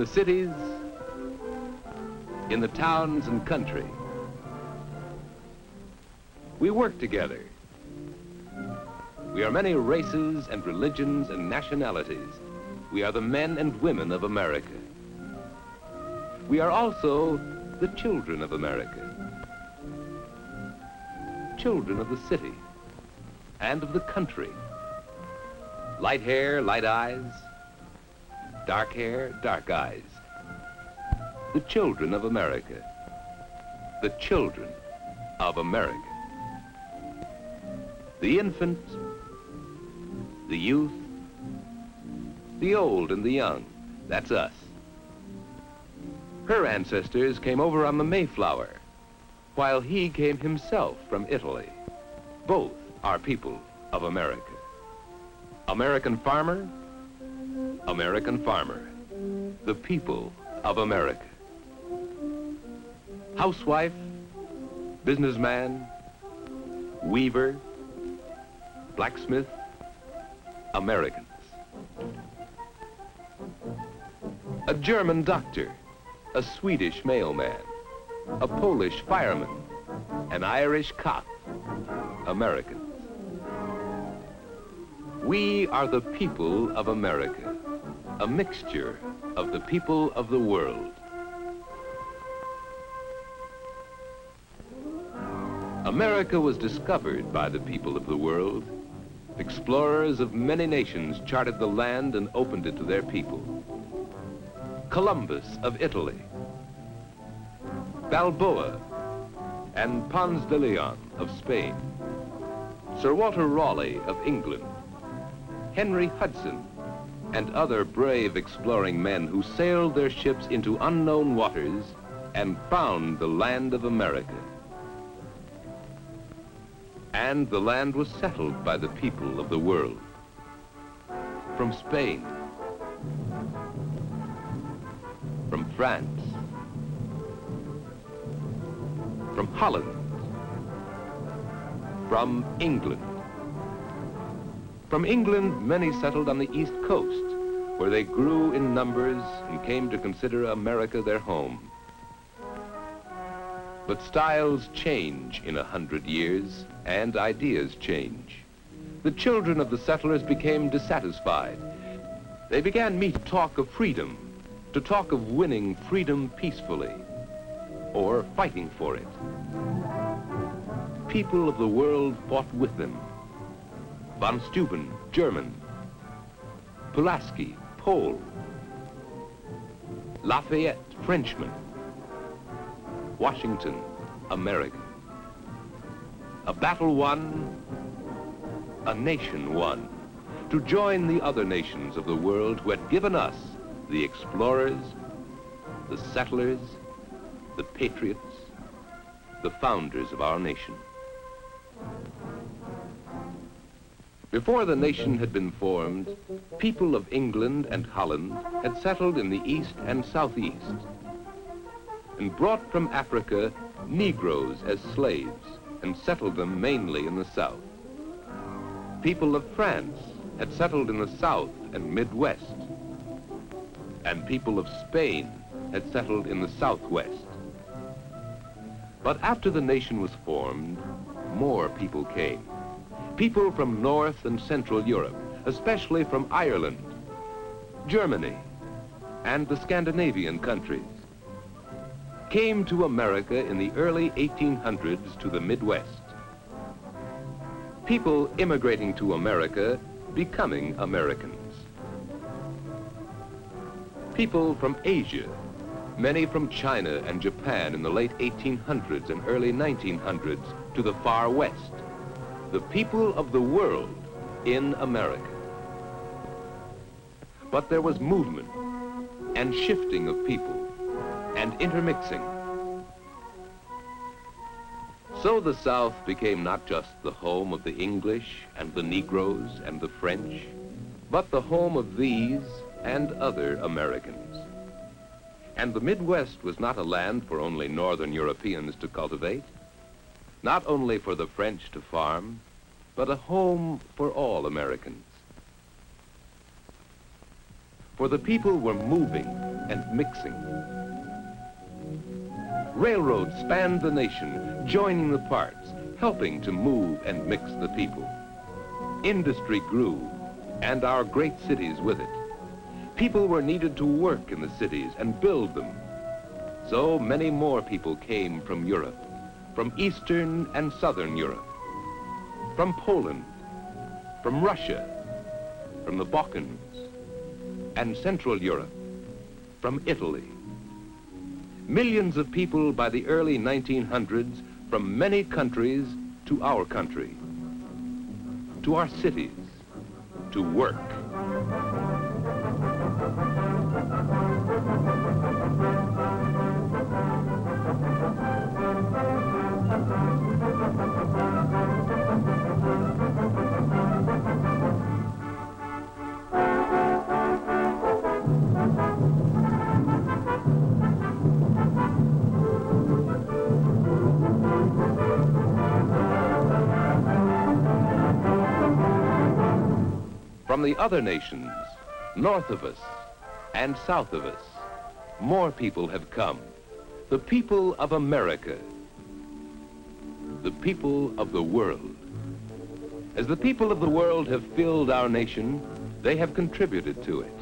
cities, in the towns and country. We work together. We are many races and religions and nationalities. We are the men and women of America. We are also the children of America. Children of the city and of the country. Light hair, light eyes. Dark hair, dark eyes. The children of America. The children of America. The infant, the youth, the old and the young, that's us. Her ancestors came over on the Mayflower, while he came himself from Italy. Both are people of America. American farmer, American farmer, the people of America. Housewife, businessman, weaver, blacksmith, Americans. A German doctor, a Swedish mailman, a Polish fireman, an Irish cop, Americans. We are the people of America, a mixture of the people of the world. America was discovered by the people of the world. Explorers of many nations charted the land and opened it to their people. Columbus of Italy, Balboa and Ponce de Leon of Spain, Sir Walter Raleigh of England, Henry Hudson, and other brave exploring men who sailed their ships into unknown waters and found the land of America. And the land was settled by the people of the world. From Spain, from France, from Holland, from England. From England, many settled on the East Coast, where they grew in numbers and came to consider America their home. But styles change in 100 years, and ideas change. The children of the settlers became dissatisfied. They began to talk of freedom, to talk of winning freedom peacefully, or fighting for it. People of the world fought with them. Von Steuben, German. Pulaski, Pole. Lafayette, Frenchman. Washington, American. A battle won, a nation won, to join the other nations of the world who had given us the explorers, the settlers, the patriots, the founders of our nation. Before the nation had been formed, people of England and Holland had settled in the east and southeast and brought from Africa Negroes as slaves and settled them mainly in the south. People of France had settled in the south and Midwest, and people of Spain had settled in the southwest. But after the nation was formed, more people came. People from North and Central Europe, especially from Ireland, Germany, and the Scandinavian countries, came to America in the early 1800s to the Midwest. People immigrating to America, becoming Americans. People from Asia, many from China and Japan in the late 1800s and early 1900s to the far west. The people of the world in America. But there was movement and shifting of people and intermixing. So the South became not just the home of the English and the Negroes and the French, but the home of these and other Americans. And the Midwest was not a land for only Northern Europeans to cultivate, not only for the French to farm, but a home for all Americans. For the people were moving and mixing. Railroads spanned the nation, joining the parts, helping to move and mix the people. Industry grew, and our great cities with it. People were needed to work in the cities and build them. So many more people came from Europe, from Eastern and Southern Europe, from Poland, from Russia, from the Balkans, and Central Europe, from Italy. Millions of people by the early 1900s from many countries to our country, to our cities, to work. From the other nations, north of us and south of us, more people have come. The people of America, the people of the world. As the people of the world have filled our nation, they have contributed to it.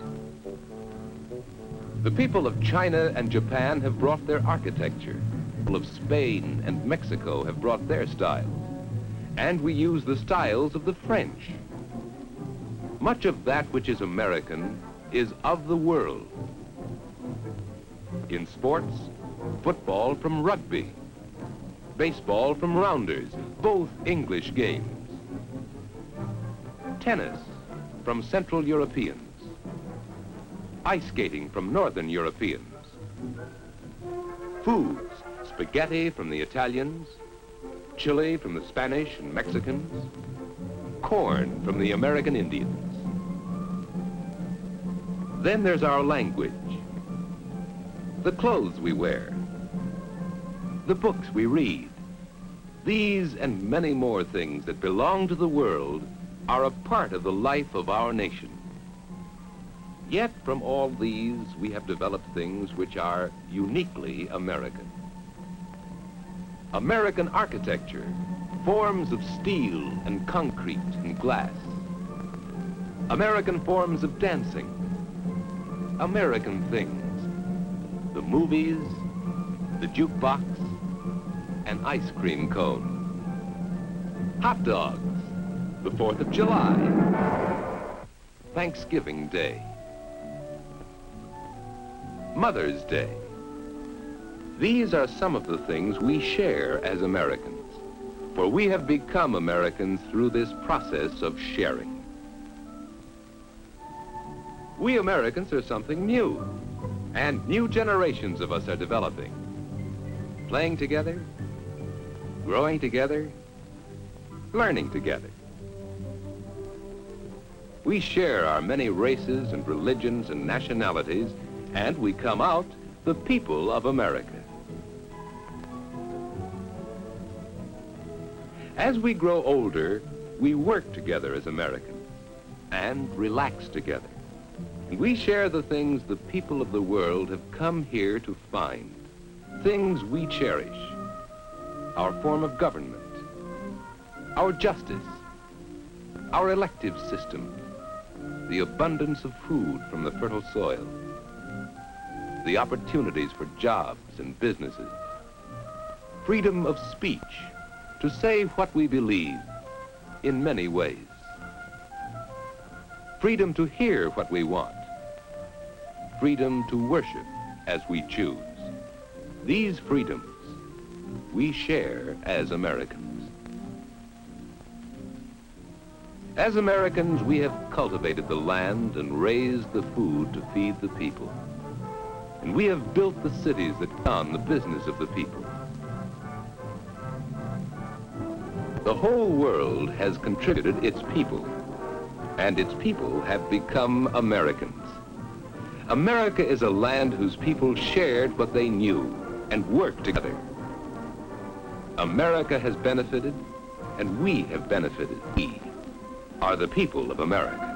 The people of China and Japan have brought their architecture. The people of Spain and Mexico have brought their styles. And we use the styles of the French. Much of that which is American is of the world. In sports, football from rugby, baseball from rounders, both English games. Tennis from Central Europeans, ice skating from Northern Europeans. Foods, spaghetti from the Italians, chili from the Spanish and Mexicans, corn from the American Indians. Then there's our language, the clothes we wear, the books we read. These and many more things that belong to the world are a part of the life of our nation. Yet from all these, we have developed things which are uniquely American. American architecture, forms of steel and concrete and glass. American forms of dancing. American things, the movies, the jukebox, and ice cream cone. Hot dogs, the 4th of July, Thanksgiving Day, Mother's Day. These are some of the things we share as Americans, for we have become Americans through this process of sharing. We Americans are something new, and new generations of us are developing. Playing together, growing together, learning together. We share our many races and religions and nationalities, and we come out the people of America. As we grow older, we work together as Americans and relax together. We share the things the people of the world have come here to find, things we cherish, our form of government, our justice, our elective system, the abundance of food from the fertile soil, the opportunities for jobs and businesses, freedom of speech, to say what we believe in many ways, freedom to hear what we want, freedom to worship as we choose. These freedoms we share as Americans. As Americans, we have cultivated the land and raised the food to feed the people. And we have built the cities that run the business of the people. The whole world has contributed its people, and its people have become Americans. America is a land whose people shared what they knew and worked together. America has benefited, and we have benefited. We are the people of America.